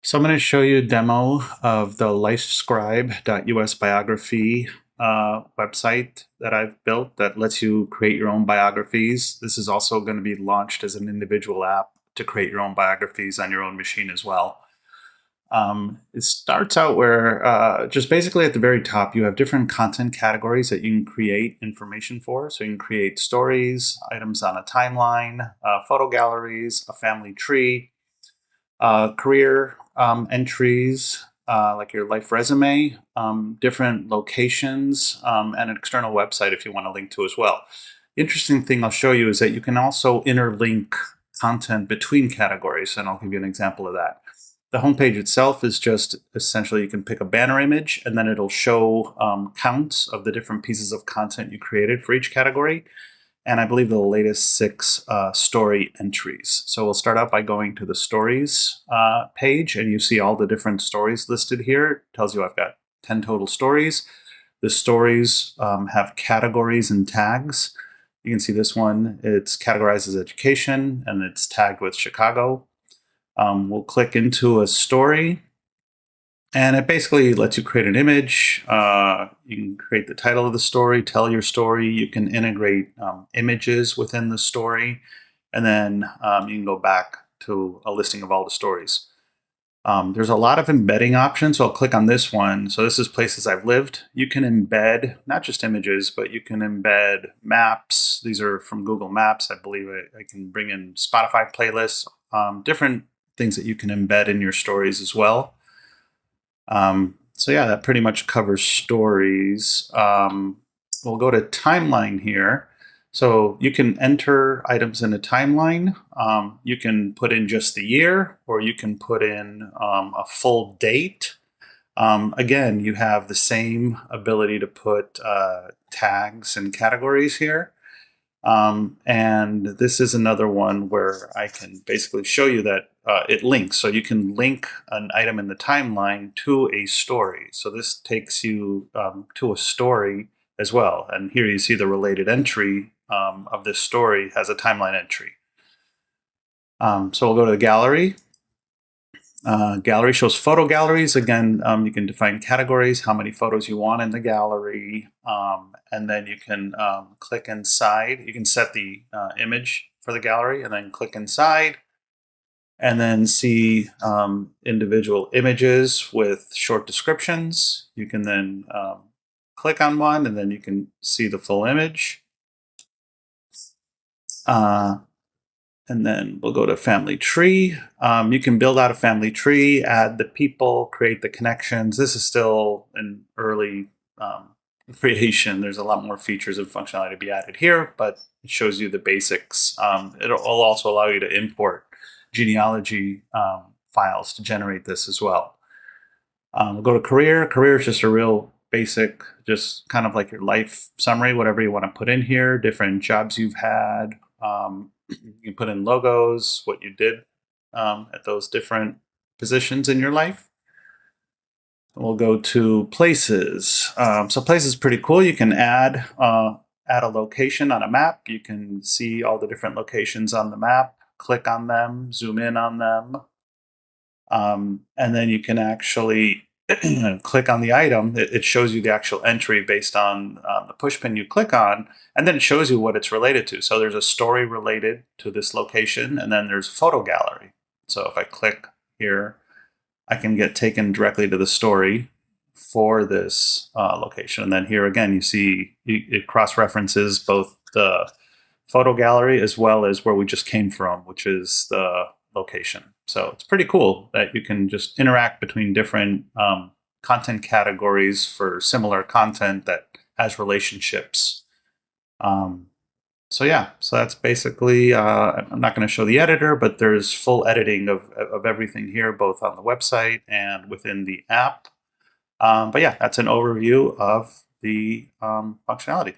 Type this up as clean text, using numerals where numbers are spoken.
So I'm going to show you a demo of the LifeScribe.us biography website that I've built that lets you create your own biographies. This is also going to be launched as an individual app to create your own biographies on your own machine as well. It starts out where just basically at the very top, you have different content categories that you can create information for. So you can create stories, items on a timeline, photo galleries, a family tree, career entries, like your life resume, different locations, and an external website if you want to link to as well. The interesting thing I'll show you is that you can also interlink content between categories, and I'll give you an example of that. The homepage itself is just essentially you can pick a banner image and then it'll show counts of the different pieces of content you created for each category. And I believe the latest 6 story entries. So we'll start out by going to the stories page, and you see all the different stories listed here. It tells you I've got 10 total stories. The stories have categories and tags. You can see this one, it's categorized as education, and it's tagged with Chicago. We'll click into a story, and it basically lets you create an image. You can create the title of the story, tell your story. You can integrate images within the story. And then you can go back to a listing of all the stories. There's a lot of embedding options. So I'll click on this one. So this is places I've lived. You can embed not just images, but you can embed maps. These are from Google Maps. I believe I can bring in Spotify playlists, different things that you can embed in your stories as well. So yeah, that pretty much covers stories. We'll go to timeline here. So you can enter items in a timeline. You can put in just the year, or you can put in a full date. Again, you have the same ability to put tags and categories here. And this is another one where I can basically show you that it links. So you can link an item in the timeline to a story. So this takes you to a story as well. And here you see the related entry of this story has a timeline entry. So we'll go to the gallery. Gallery shows photo galleries. Again, you can define categories, how many photos you want in the gallery, and then you can click inside. You can set the image for the gallery and then click inside and then see individual images with short descriptions. You can then click on one and then you can see the full image. And then we'll go to family tree. You can build out a family tree, add the people, create the connections. This is still an early creation. There's a lot more features and functionality to be added here, but it shows you the basics. It'll also allow you to import genealogy files to generate this as well. We'll go to career. Career is just a real basic, just kind of like your life summary, whatever you want to put in here, different jobs you've had. You can put in logos, what you did at those different positions in your life. We'll go to places. So places is pretty cool. You can add a location on a map. You can see all the different locations on the map, click on them, zoom in on them. And then you can actually click on the item. It shows you the actual entry based on the push pin you click on, and then it shows you what it's related to. So there's a story related to this location, and then there's a photo gallery. So if I click here, I can get taken directly to the story for this location. And then here again, you see it cross-references both the photo gallery as well as where we just came from, which is the location. So it's pretty cool that you can just interact between different content categories for similar content that has relationships. So yeah, so that's basically, I'm not going to show the editor, but there's full editing of everything here, both on the website and within the app. But yeah, that's an overview of the functionality.